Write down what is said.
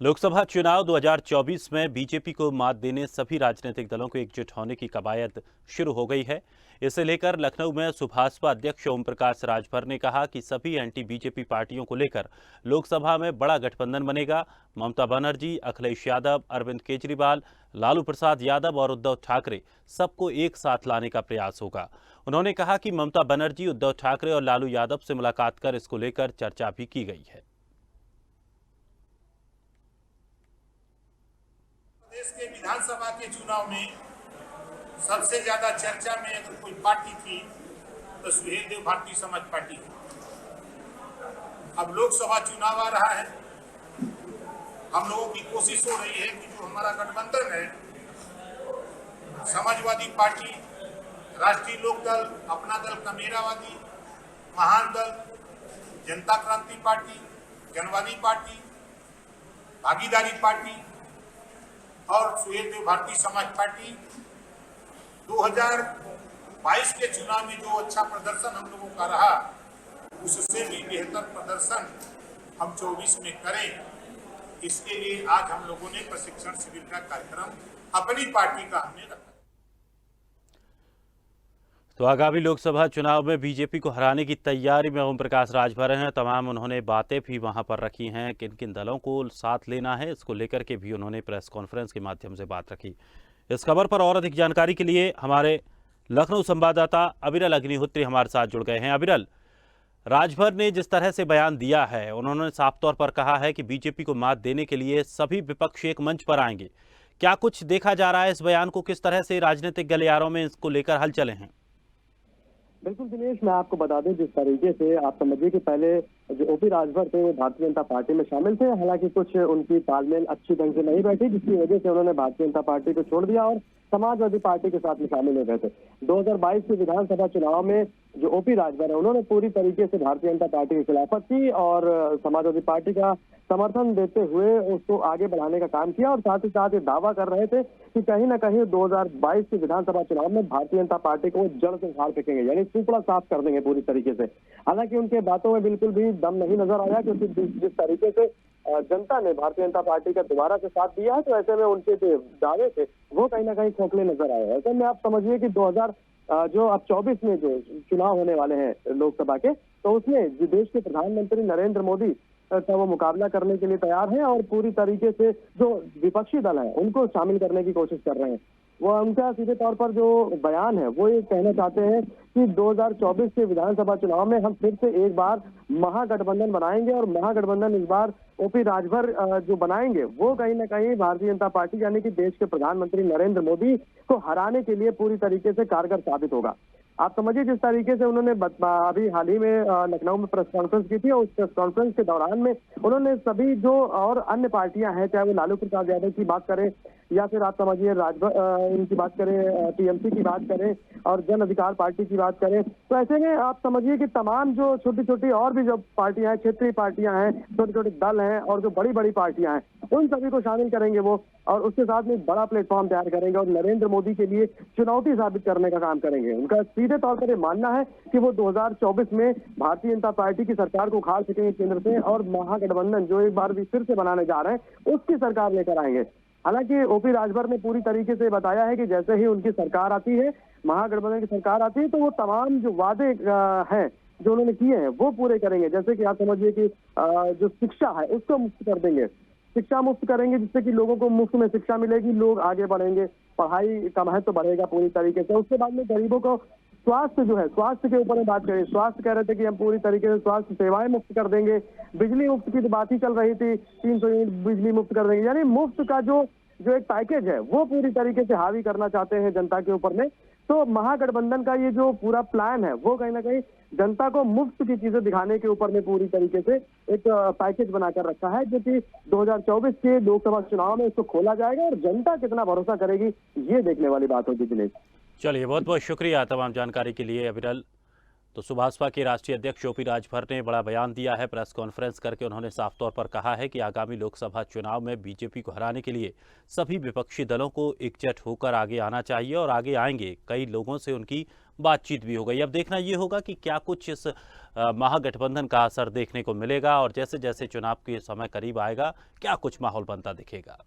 लोकसभा चुनाव 2024 में बीजेपी को मात देने सभी राजनीतिक दलों को एकजुट होने की कवायद शुरू हो गई है। इसे लेकर लखनऊ में सुभाषपा अध्यक्ष ओम प्रकाश राजभर ने कहा कि सभी एंटी बीजेपी पार्टियों को लेकर लोकसभा में बड़ा गठबंधन बनेगा। ममता बनर्जी, अखिलेश यादव, अरविंद केजरीवाल, लालू प्रसाद यादव और उद्धव ठाकरे सबको एक साथ लाने का प्रयास होगा। उन्होंने कहा कि ममता बनर्जी, उद्धव ठाकरे और लालू यादव से मुलाकात कर इसको लेकर चर्चा भी की गई है। देश के विधानसभा के चुनाव में सबसे ज्यादा चर्चा में अगर कोई पार्टी थी तो सुहेल देव भारतीय समाज पार्टी है। अब लोकसभा चुनाव आ रहा है, हम लोगों की कोशिश हो रही है कि जो हमारा गठबंधन है, समाजवादी पार्टी, राष्ट्रीय लोकदल, अपना दल कमेरावादी, महान दल, जनता क्रांति पार्टी, जनवादी पार्टी, भागीदारी पार्टी और सुहेल देव भारतीय समाज पार्टी 2022 के चुनाव में जो अच्छा प्रदर्शन हम लोगों का रहा, उससे भी बेहतर प्रदर्शन हम 24 में करें। इसके लिए आज हम लोगों ने प्रशिक्षण शिविर का कार्यक्रम अपनी पार्टी का हमने रखा। तो आगामी लोकसभा चुनाव में बीजेपी को हराने की तैयारी में ओम प्रकाश राजभर हैं। तमाम उन्होंने बातें भी वहां पर रखी हैं, किन किन दलों को साथ लेना है, इसको लेकर के भी उन्होंने प्रेस कॉन्फ्रेंस के माध्यम से बात रखी। इस खबर पर और अधिक जानकारी के लिए हमारे लखनऊ संवाददाता अविरल अग्निहोत्री हमारे साथ जुड़ गए हैं। अविरल, राजभर ने जिस तरह से बयान दिया है, उन्होंने साफ तौर पर कहा है कि बीजेपी को मात देने के लिए सभी विपक्ष एक मंच पर आएंगे। क्या कुछ देखा जा रहा है इस बयान को, किस तरह से राजनीतिक गलियारों में इसको लेकर हलचलें हैं? बिल्कुल दिनेश, मैं आपको बता दूं, जिस तरीके से आप समझिए कि पहले जो ओपी राजभर थे वो भारतीय जनता पार्टी में शामिल थे। हालांकि कुछ उनकी तालमेल अच्छी ढंग से नहीं बैठी, जिसकी वजह से उन्होंने भारतीय जनता पार्टी को छोड़ दिया और समाजवादी पार्टी के साथ में शामिल हो गए थे। 2022 के विधानसभा चुनाव में जो ओपी राजभर है, उन्होंने पूरी तरीके से भारतीय जनता पार्टी की खिलाफत की और समाजवादी पार्टी का समर्थन देते हुए उसको आगे बढ़ाने का काम किया और साथ ही साथ ये दावा कर रहे थे कि कहीं ना कहीं 2022 के विधानसभा चुनाव में भारतीय जनता पार्टी को जड़ से उखाड़ फेंकेंगे, यानी सुपड़ा साफ कर देंगे पूरी तरीके से। हालांकि उनके बातों में बिल्कुल भी दम नहीं नजर आया, क्योंकि जिस तरीके से जनता ने भारतीय जनता पार्टी का दोबारा से साथ दिया है, तो ऐसे में उनके जो दावे थे वो कहीं ना कहीं खोखले नजर आए। ऐसे में आप समझिए कि 2024 में जो चुनाव होने वाले हैं लोकसभा के, तो उसमें जो देश के प्रधानमंत्री नरेंद्र मोदी का वो मुकाबला करने के लिए तैयार हैं और पूरी तरीके से जो विपक्षी दल है उनको शामिल करने की कोशिश कर रहे हैं। वो उनका सीधे तौर पर जो बयान है वो ये कहना चाहते हैं कि 2024 के विधानसभा चुनाव में हम फिर से एक बार महागठबंधन बनाएंगे और महागठबंधन इस बार ओपी राजभर जो बनाएंगे वो कहीं ना कहीं भारतीय जनता पार्टी यानी कि देश के प्रधानमंत्री नरेंद्र मोदी को हराने के लिए पूरी तरीके से कारगर साबित होगा। आप समझिए जिस तरीके से उन्होंने अभी हाल ही में लखनऊ में प्रेस कॉन्फ्रेंस की थी और उस प्रेस कॉन्फ्रेंस के दौरान में उन्होंने सभी जो और अन्य पार्टियां हैं, चाहे वो लालू प्रसाद यादव की बात करें या फिर आप समझिए राजभर इनकी बात करें, टीएमसी की बात करें और जन अधिकार पार्टी की बात करें, तो ऐसे में आप समझिए कि तमाम जो छोटी छोटी और भी जो पार्टियां हैं, क्षेत्रीय पार्टियां हैं, छोटे छोटे दल हैं और जो बड़ी बड़ी पार्टियां हैं, उन सभी को शामिल करेंगे वो और उसके साथ में बड़ा प्लेटफॉर्म तैयार करेंगे और नरेंद्र मोदी के लिए चुनौती साबित करने का काम करेंगे। उनका सीधे तौर पर ये मानना है कि वो 2024 में भारतीय जनता पार्टी की सरकार को उखाड़ सकेंगे केंद्र से और महागठबंधन जो एक बार भी फिर से बनाने जा रहे हैं उसकी सरकार लेकर आएंगे। हालांकि ओपी राजभर ने पूरी तरीके से बताया है कि जैसे ही उनकी सरकार आती है, महागठबंधन की सरकार आती है, तो वो तमाम जो वादे हैं जो उन्होंने किए हैं वो पूरे करेंगे। जैसे कि आप समझिए कि जो शिक्षा है उसको मुफ्त कर देंगे, शिक्षा मुफ्त करेंगे, जिससे कि लोगों को मुफ्त में शिक्षा मिलेगी, लोग आगे बढ़ेंगे, पढ़ाई का महत्व बढ़ेगा पूरी तरीके से। उसके बाद में गरीबों को स्वास्थ्य जो है, स्वास्थ्य के ऊपर बात करें, स्वास्थ्य कह रहे थे कि हम पूरी तरीके से स्वास्थ्य सेवाएं मुफ्त कर देंगे। बिजली मुफ्त की तो बात ही चल रही थी, 300 यूनिट बिजली मुफ्त कर देंगे, यानी मुफ्त का जो एक पैकेज है वो पूरी तरीके से हावी करना चाहते हैं जनता के ऊपर में। तो महागठबंधन का ये जो पूरा प्लान है वो कहीं ना कहीं जनता को मुफ्त की चीजें दिखाने के ऊपर में पूरी तरीके से एक पैकेज बनाकर रखा है, जो कि 2024 के लोकसभा चुनाव में इसको खोला जाएगा और जनता कितना भरोसा करेगी ये देखने वाली बात होगी दिनेश। चलिए, बहुत बहुत शुक्रिया तमाम जानकारी के लिए अविरल। तो सुभाषपा के राष्ट्रीय अध्यक्ष ओपी राजभर ने बड़ा बयान दिया है, प्रेस कॉन्फ्रेंस करके उन्होंने साफ तौर पर कहा है कि आगामी लोकसभा चुनाव में बीजेपी को हराने के लिए सभी विपक्षी दलों को एकजुट होकर आगे आना चाहिए और आगे आएंगे। कई लोगों से उनकी बातचीत भी हो गई। अब देखना ये होगा कि क्या कुछ इस महागठबंधन का असर देखने को मिलेगा और जैसे जैसे चुनाव के समय करीब आएगा क्या कुछ माहौल बनता दिखेगा।